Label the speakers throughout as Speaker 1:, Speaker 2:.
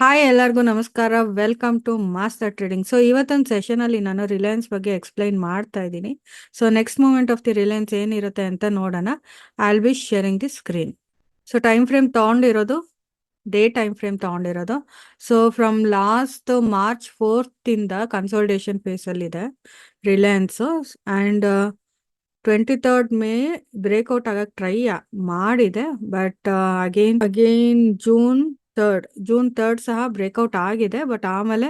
Speaker 1: Hi ಎಲ್ಲರಿಗೂ ನಮಸ್ಕಾರ. Welcome to master trading. So ಇವತ್ತೊಂದು ಸೆಷನಲ್ಲಿ ನಾನು ರಿಲಯನ್ಸ್ ಬಗ್ಗೆ ಎಕ್ಸ್ಪ್ಲೈನ್ ಮಾಡ್ತಾ ಇದ್ದೀನಿ. So next moment of the Reliance ಏನಿರುತ್ತೆ ಅಂತ ನೋಡೋಣ. I will be sharing the screen. So time frame ತೊಗೊಂಡಿರೋದು ಡೇ ಟೈಮ್ ಫ್ರೇಮ್ ತೊಗೊಂಡಿರೋದು. So from last March 4th ಇಂದ ಕನ್ಸೋಲ್ಟೇಷನ್ ಫೇಸಲ್ಲಿದೆ Reliance. And 23rd May breakout ಆಗಕ್ಕೆ ಟ್ರೈ ಮಾಡಿದೆ. ಬಟ್ ಅಗೇನ್ ಜೂನ್ ಥರ್ಡ್ ಸಹ ಬ್ರೇಕ್ಔಟ್ ಆಗಿದೆ. ಬಟ್ ಆಮೇಲೆ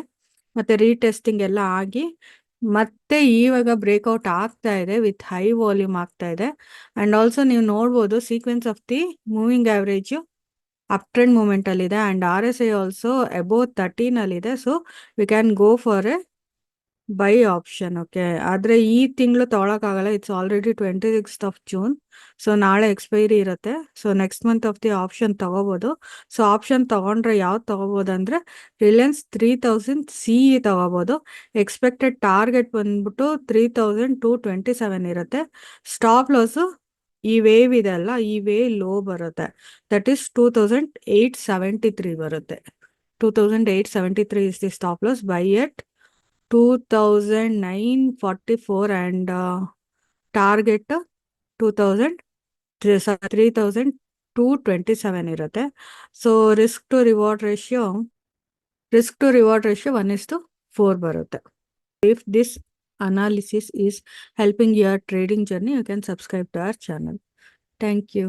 Speaker 1: ಮತ್ತೆ ರೀಟೆಸ್ಟಿಂಗ್ ಎಲ್ಲ ಆಗಿ ಮತ್ತೆ ಇವಾಗ ಬ್ರೇಕ್ಔಟ್ ಆಗ್ತಾ ಇದೆ ವಿತ್ ಹೈ ವಾಲ್ಯೂಮ್ ಆಗ್ತಾ ಇದೆ. ಅಂಡ್ ಆಲ್ಸೋ ನೀವು ನೋಡ್ಬೋದು sequence of the moving average up trend moment ಅಲ್ಲಿ ಇದೆ. ಅಂಡ್ RSI ಆಲ್ಸೋ ಅಬೋವ್ 13 ಅಲ್ಲಿ ಇದೆ. So we can go for a buy option. Okay, ಆದ್ರೆ ಈ ತಿಂಗಳು ತೊಗೊಳಕ್ಕಾಗಲ್ಲ. It's already 26th of June. So ನಾಳೆ ಎಕ್ಸ್ಪೈರಿ ಇರುತ್ತೆ. So next month of the option ತಗೋಬಹುದು. ಸೊ ಆಪ್ಷನ್ ತಗೊಂಡ್ರೆ ಯಾವ್ದು ತಗೋಬಹುದು ಅಂದ್ರೆ ರಿಲಯನ್ಸ್ 3000 CE ತಗೋಬಹುದು. ಎಕ್ಸ್ಪೆಕ್ಟೆಡ್ ಟಾರ್ಗೆಟ್ ಬಂದ್ಬಿಟ್ಟು 3227 ಇರುತ್ತೆ. ಸ್ಟಾಪ್ ಲಾಸ್ ಈ ವೇವ್ ಇದೆ ಅಲ್ಲ, ಈ ವೇವ್ ಲೋ ಬರುತ್ತೆ. ದಟ್ ಈಸ್ 2873 ಬರುತ್ತೆ. 2873 is the stop loss. Buy at 2944 and target 2000 3227 ಇರುತ್ತೆ. So risk to reward ratio 1:4 ಬರುತ್ತೆ. If this analysis is helping your trading journey, you can subscribe to our channel. Thank you.